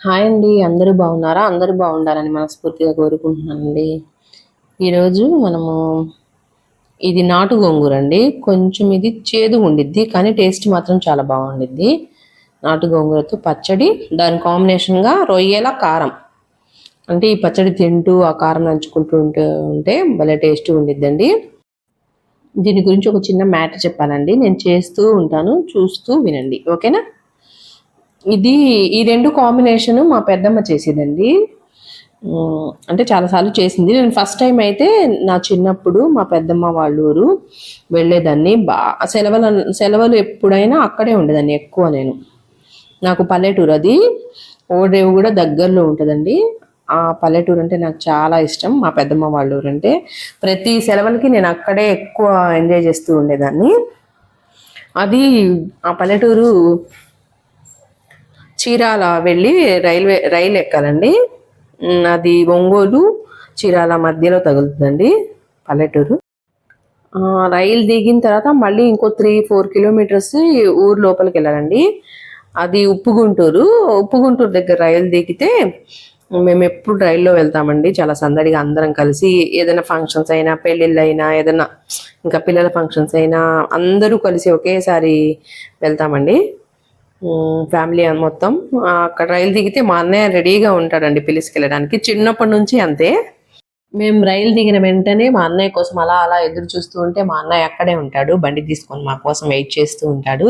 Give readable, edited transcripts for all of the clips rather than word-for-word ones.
Hi అండి. అందరూ బాగున్నారా? అందరూ బాగుండాలని మనస్ఫూర్తిగా కోరుకుంటున్నానండి. ఈరోజు మనము ఇది నాటు గోంగూర అండి. కొంచెం ఇది చేదుగా ఉండిద్ది, కానీ టేస్ట్ మాత్రం చాలా బాగుండిద్ది. నాటు గోంగూరతో పచ్చడి, దాని కాంబినేషన్గా రొయ్యల కారం. అంటే ఈ పచ్చడి తింటూ ఆ కారం నంచుకుంటూ ఉంటే భలే టేస్ట్ ఉండిద్దండి. దీని గురించి ఒక చిన్న మ్యాటర్ చెప్పాలండి. నేను చేస్తూ ఉంటాను, చూస్తూ వినండి, ఓకేనా? ఇది ఈ రెండు కాంబినేషన్ మా పెద్దమ్మ చేసేదండి. అంటే చాలాసార్లు చేసింది. నేను ఫస్ట్ టైం అయితే నా చిన్నప్పుడు మా పెద్దమ్మ వాళ్ళ ఊరు వెళ్ళేదాన్ని. సెలవులు ఎప్పుడైనా అక్కడే ఉండేదాన్ని ఎక్కువ నేను. నాకు పల్లెటూరు అది. ఓడరేవు కూడా దగ్గరలో ఉంటుందండి. ఆ పల్లెటూరు అంటే నాకు చాలా ఇష్టం. మా పెద్దమ్మ వాళ్ళ ఊరు అంటే ప్రతి సెలవులకి నేను అక్కడే ఎక్కువ ఎంజాయ్ చేస్తూ ఉండేదాన్ని. అది ఆ పల్లెటూరు చీరాల వెళ్ళి రైలు ఎక్కాలండి. అది ఒంగోలు చీరాల మధ్యలో తగులుతుందండి పల్లెటూరు. రైలు దిగిన తర్వాత మళ్ళీ ఇంకో 3-4 కిలోమీటర్స్ ఊరు లోపలికి వెళ్ళాలండి. అది ఉప్పుగుంటూరు దగ్గర రైలు దిగితే మేము ఎప్పుడు రైల్లో వెళ్తామండి. చాలా సందడిగా అందరం కలిసి ఏదైనా ఫంక్షన్స్ అయినా, పెళ్ళిళ్ళు అయినా, ఏదైనా ఇంకా పిల్లల ఫంక్షన్స్ అయినా అందరూ కలిసి ఒకేసారి వెళ్తామండి. ఫ్యామిలీ మొత్తం. అక్కడ రైలు దిగితే మా అన్నయ్య రెడీగా ఉంటాడండి పిలుచుకెళ్ళడానికి. చిన్నప్పటి నుంచి అంతే. మేము రైలు దిగిన వెంటనే మా అన్నయ్య కోసం అలా అలా ఎదురు చూస్తూ ఉంటే మా అన్నయ్య అక్కడే ఉంటాడు, బండి తీసుకొని మా కోసం వెయిట్ చేస్తూ ఉంటాడు.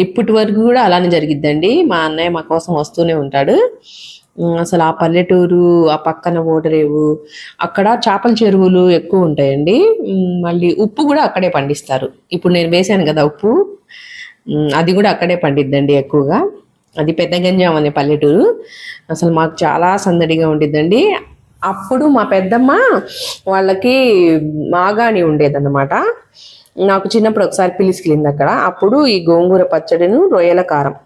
ఇప్పటి వరకు కూడా అలానే జరిగిద్దండి. మా అన్నయ్య మా కోసం వస్తూనే ఉంటాడు. అసలు ఆ పల్లెటూరు, ఆ పక్కన ఓడరేవు, అక్కడ చేపల చెరువులు ఎక్కువ ఉంటాయండి. మళ్ళీ ఉప్పు కూడా అక్కడే పండిస్తారు. ఇప్పుడు నేను వేశాను కదా ఉప్పు, అది కూడా అక్కడే పండిద్దండి ఎక్కువగా. అది పెద్దగంజాం అనే పల్లెటూరు. అసలు మాకు చాలా సందడిగా ఉండిద్దండి. అప్పుడు మా పెద్దమ్మ వాళ్ళకి మాగాణి ఉండేదన్నమాట. నాకు చిన్నప్పుడు ఒకసారి పిలిచికెళ్ళింది అక్కడ. అప్పుడు ఈ గోంగూర పచ్చడిను, రొయ్యల కారం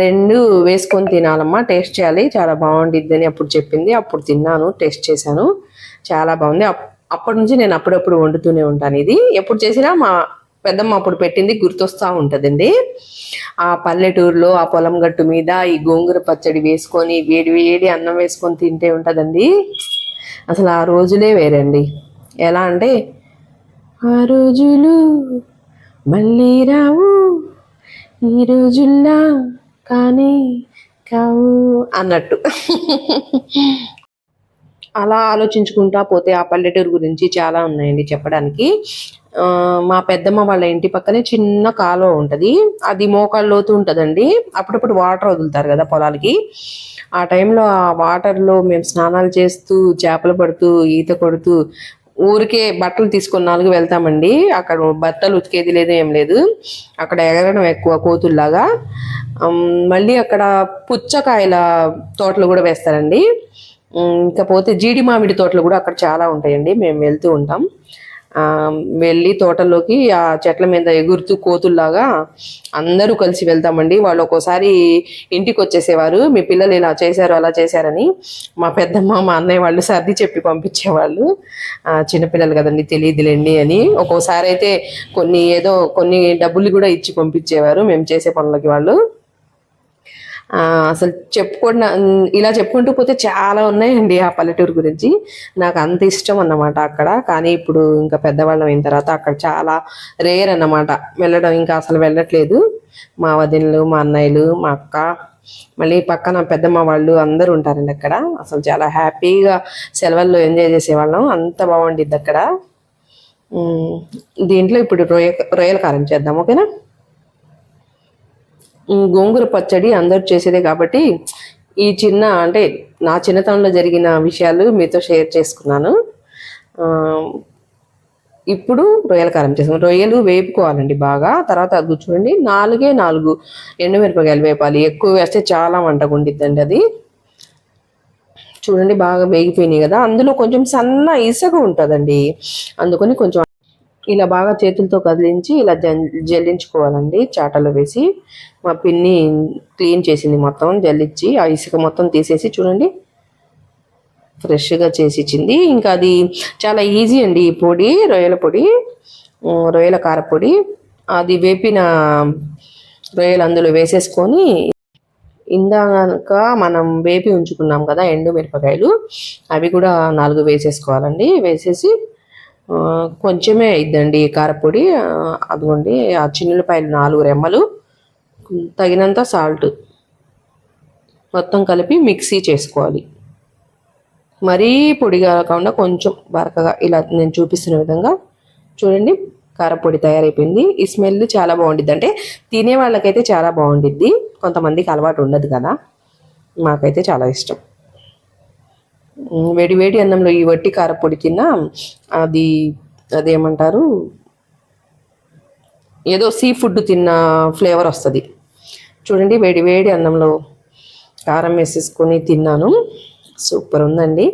రెండు వేసుకొని తినాలమ్మా, టేస్ట్ చేయాలి, చాలా బాగుండిద్ది అని అప్పుడు చెప్పింది. అప్పుడు తిన్నాను, టేస్ట్ చేశాను, చాలా బాగుంది. అప్పటి నుంచి నేను అప్పుడప్పుడు వండుతూనే ఉంటాను. ఇది ఎప్పుడు చేసినా మా పెద్దమ్మ అప్పుడు పెట్టింది గుర్తొస్తూ ఉంటుందండి. ఆ పల్లెటూరులో ఆ పొలం గట్టు మీద ఈ గోంగూర పచ్చడి వేసుకొని వేడి వేడి అన్నం వేసుకొని తింటే ఉంటుందండి. అసలు ఆ రోజులే వేరండి. ఎలా అంటే, ఆ రోజులు మళ్ళీ రావు, ఈ రోజుల్లా కానీ కావు అన్నట్టు. అలా ఆలోచించుకుంటా పోతే ఆ పల్లెటూరు గురించి చాలా ఉన్నాయండి చెప్పడానికి. మా పెద్దమ్మ వాళ్ళ ఇంటి పక్కనే చిన్న కాలువ ఉంటుంది. అది మోకాళ్ళ లోతు ఉంటుందండి. అప్పుడప్పుడు వాటర్ వదులుతారు కదా పొలాలకి. ఆ టైంలో ఆ వాటర్లో మేము స్నానాలు చేస్తూ, చేపలు పడుతూ, ఈత కొడుతూ, ఊరికే బట్టలు తీసుకొని 4 వెళ్తామండి. అక్కడ బట్టలు ఉతికేది లేదు, ఏం లేదు. అక్కడ ఎగరడం ఎక్కువ కోతుల్లాగా. మళ్ళీ అక్కడ పుచ్చకాయల తోటలు కూడా వేస్తారండి. ఇకపోతే జీడి మామిడి తోటలు కూడా అక్కడ చాలా ఉంటాయండి. మేము వెళ్తూ ఉంటాం. వెళ్ళి తోటల్లోకి ఆ చెట్ల మీద ఎగురుతూ కోతుల్లాగా అందరూ కలిసి వెళ్తామండి. వాళ్ళు ఒక్కోసారి ఇంటికి వచ్చేసేవారు, మీ పిల్లలు ఇలా చేశారు అలా చేశారని. మా పెద్దమ్మ, మా అన్నయ్య వాళ్ళు సర్ది చెప్పి పంపించేవాళ్ళు. చిన్నపిల్లలు కదండి, తెలియదులేండి అని. ఒక్కోసారి అయితే కొన్ని డబ్బులు కూడా ఇచ్చి పంపించేవారు మేము చేసే పనులకి వాళ్ళు. అసలు ఇలా చెప్పుకుంటూ పోతే చాలా ఉన్నాయండి ఆ పల్లెటూరు గురించి. నాకు అంత ఇష్టం అన్నమాట అక్కడ. కానీ ఇప్పుడు ఇంకా పెద్దవాళ్ళం అయిన తర్వాత అక్కడ చాలా రేర్ అన్నమాట వెళ్ళడం. ఇంకా అసలు వెళ్ళట్లేదు. మా వదినలు, మా అన్నయ్యలు, మా అక్క, మళ్ళీ పక్కన పెద్దమ్మ వాళ్ళు అందరూ ఉంటారండి అక్కడ. అసలు చాలా హ్యాపీగా సెలవుల్లో ఎంజాయ్ చేసేవాళ్ళం. అంత బాగుండిద్ది అక్కడ. దీంట్లో ఇప్పుడు రొయ్యల కారం చేద్దాం, ఓకేనా? గోంగూర పచ్చడి అందరూ చేసేదే కాబట్టి అంటే నా చిన్నతనంలో జరిగిన విషయాలు మీతో షేర్ చేసుకున్నాను. ఇప్పుడు రొయ్యల కారం చేసాం. రొయ్యలు వేపుకోవాలండి బాగా. తర్వాత అది చూడండి, 4 ఎండుమిరపకాయలు వేపాలి. ఎక్కువ వేస్తే చాలా వంటగా ఉండిద్దండి అది. చూడండి బాగా వేగిపోయినాయి కదా. అందులో కొంచెం సన్న ఇసుక ఉంటుందండి. అందుకని కొంచెం ఇలా బాగా చేతులతో కదిలించి ఇలా జల్లించుకోవాలండి చాటలో వేసి. మా పిన్ని క్లీన్ చేసింది మొత్తం, జల్లించి ఆ ఇసుక మొత్తం తీసేసి చూడండి ఫ్రెష్గా చేసి ఇచ్చింది. ఇంకా అది చాలా ఈజీ అండి. ఈ పొడి, రొయ్యల పొడి, రొయ్యల కారపొడి, అది వేపిన రొయ్యలు అందులో వేసేసుకొని ఇందాక మనం వేపి ఉంచుకున్నాం కదా ఎండు మిరపకాయలు, అవి కూడా 4 వేసేసుకోవాలండి. వేసేసి కొంచెమే అయిద్దండి కారపొడి. అదిగోండి ఆ చిన్నులపాయలు 4 రెమ్మలు, తగినంత సాల్ట్ మొత్తం కలిపి మిక్సీ చేసుకోవాలి. మరీ పొడిగా కాకుండా కొంచెం బరకగా ఇలా నేను చూపిస్తున్న విధంగా చూడండి కారపొడి తయారైపోయింది. ఈ స్మెల్ చాలా బాగుండిద్ది. అంటే తినే వాళ్ళకైతే చాలా బాగుండిద్ది, కొంతమందికి అలవాటు ఉండదు కదా, మాకైతే చాలా ఇష్టం. వేడి వేడి అన్నంలో ఈ వట్టి కారపొడి తిన్నా అది అదేమంటారు, ఏదో సీ ఫుడ్ తిన్న ఫ్లేవర్ వస్తుంది. చూడండి వేడి వేడి అన్నంలో కారం వేసేసుకొని తిన్నాను. సూపర్ ఉందండి.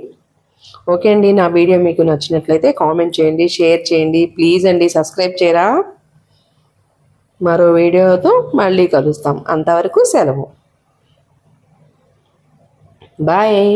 ఓకే అండి, నా వీడియో మీకు నచ్చినట్లయితే కామెంట్ చేయండి, షేర్ చేయండి. ప్లీజ్ అండి సబ్స్క్రైబ్ చేయరా. మరో వీడియోతో మళ్ళీ కలుస్తాం. అంతవరకు సెలవు. బాయ్.